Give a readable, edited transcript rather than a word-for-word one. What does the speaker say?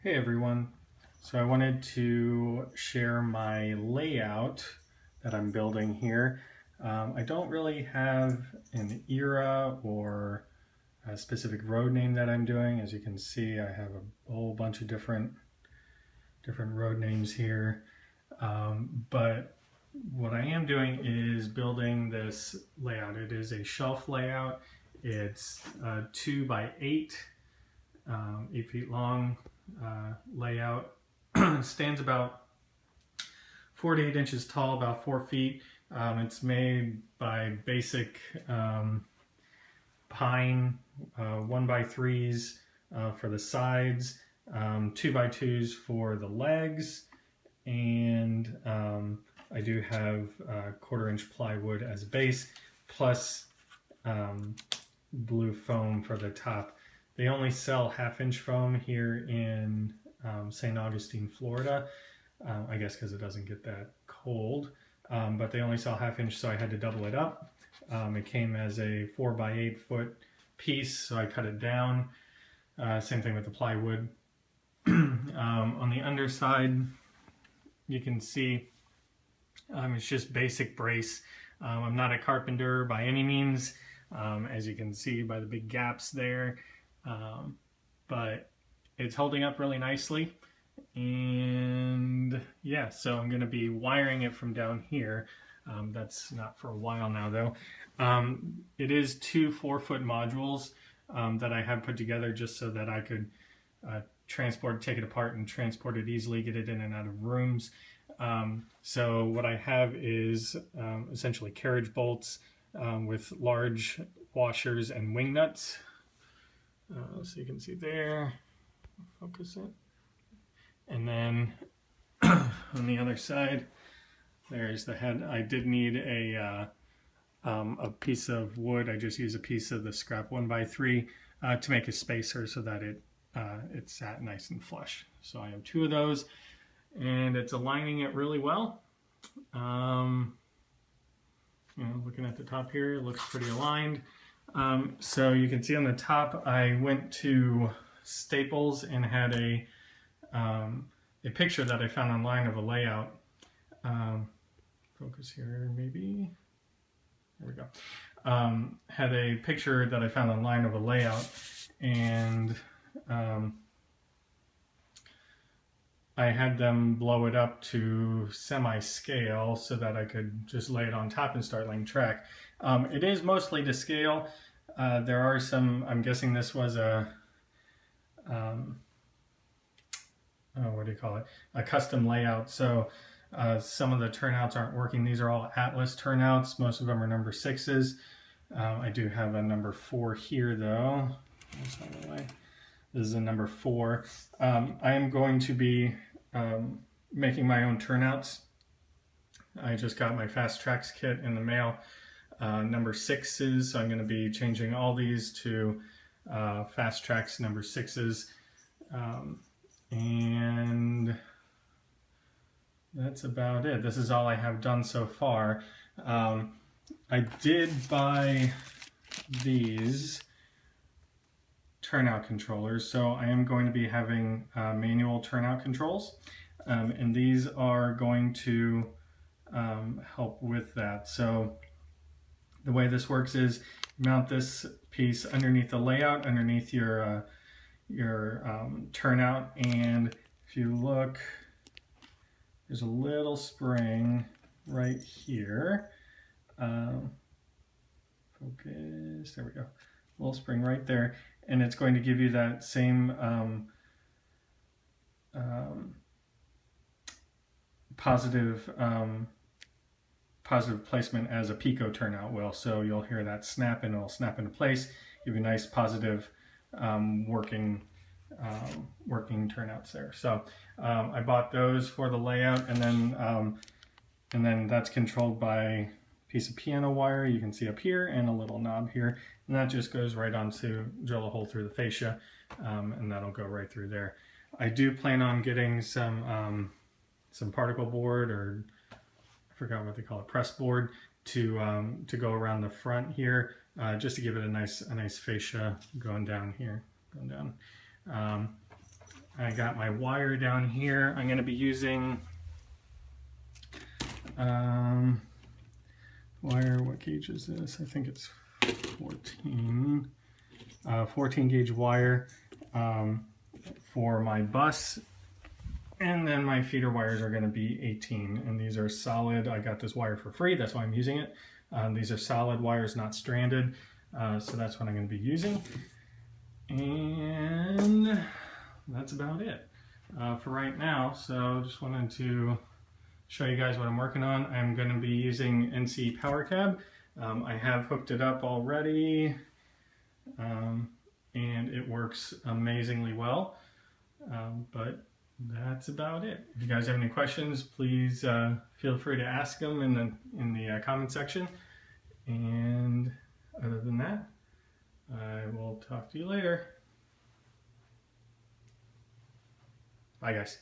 Hey everyone, so I wanted to share my layout that I'm building here. I don't really have an era or a specific road name that I'm doing. As you can see, I have a whole bunch of different road names here. But what I am doing is building this layout. It is a shelf layout. It's 2 by 8, 8 feet long. Layout. Stands about 4 to 8 inches tall, about 4 feet. It's made by basic pine 1 by 3s for the sides, 2 by 2s for the legs, and I do have 1/4 inch plywood as a base, plus blue foam for the top. They only sell 1/2 inch foam here in St. Augustine, Florida. I guess because it doesn't get that cold. But they only sell 1/2 inch, so I had to double it up. It came as a 4 by 8 foot piece, so I cut it down. Same thing with the plywood. On the underside, you can see it's just basic brace. I'm not a carpenter by any means, as you can see by the big gaps there. But it's holding up really nicely, and yeah, so I'm going to be wiring it from down here. That's not for a while now though. It is 2 4-foot modules that I have put together just so that I could take it apart and transport it easily, get it in and out of rooms. So what I have is essentially carriage bolts with large washers and wing nuts. So you can see there, focus it, and then on the other side there's the head. I did need a piece of wood. I just used a piece of the scrap 1 by 3 to make a spacer so that it sat nice and flush. So I have 2 of those, and it's aligning it really well. Looking at the top here, it looks pretty aligned. So you can see on the top, I went to Staples and had a picture that I found online of a layout. Focus here, maybe. There we go. Had a picture that I found online of a layout, and I had them blow it up to semi-scale so that I could just lay it on top and start laying track. It is mostly to scale. There are some, I'm guessing this was a, what do you call it? A custom layout. So some of the turnouts aren't working. These are all Atlas turnouts. Most of them are number 6s. I do have a number 4 here though. That's out of the way. This is a number 4. I am going to be making my own turnouts. I just got my Fast Tracks kit in the mail. Number 6s, so I'm going to be changing all these to Fast Tracks number 6s. And that's about it. This is all I have done so far. I did buy these turnout controllers, so I am going to be having manual turnout controls, and these are going to help with that. So the way this works is mount this piece underneath the layout, underneath your turnout, and if you look, there's a little spring right here. Focus, there we go. Little spring right there, and it's going to give you that same positive placement as a Pico turnout will. So you'll hear that snap, and it'll snap into place, give you nice positive working turnouts there. So I bought those for the layout, and then that's controlled by a piece of piano wire you can see up here and a little knob here, and that just goes right on to drill a hole through the fascia, and that'll go right through there. I do plan on getting some particle board, or I forgot what they call it, press board, to go around the front here, just to give it a nice fascia going down here, going down. I got my wire down here. I'm going to be using wire, what gauge is this? I think it's 14. 14 gauge wire for my bus, and then my feeder wires are going to be 18, and these are solid. I got this wire for free, that's why I'm using it. These are solid wires, not stranded, so that's what I'm going to be using. And that's about it for right now. So just wanted to show you guys what I'm working on. I'm going to be using NC Power Cab. I have hooked it up already, and it works amazingly well. But that's about it. If you guys have any questions, please feel free to ask them in the comment section. And other than that, I will talk to you later. Bye, guys.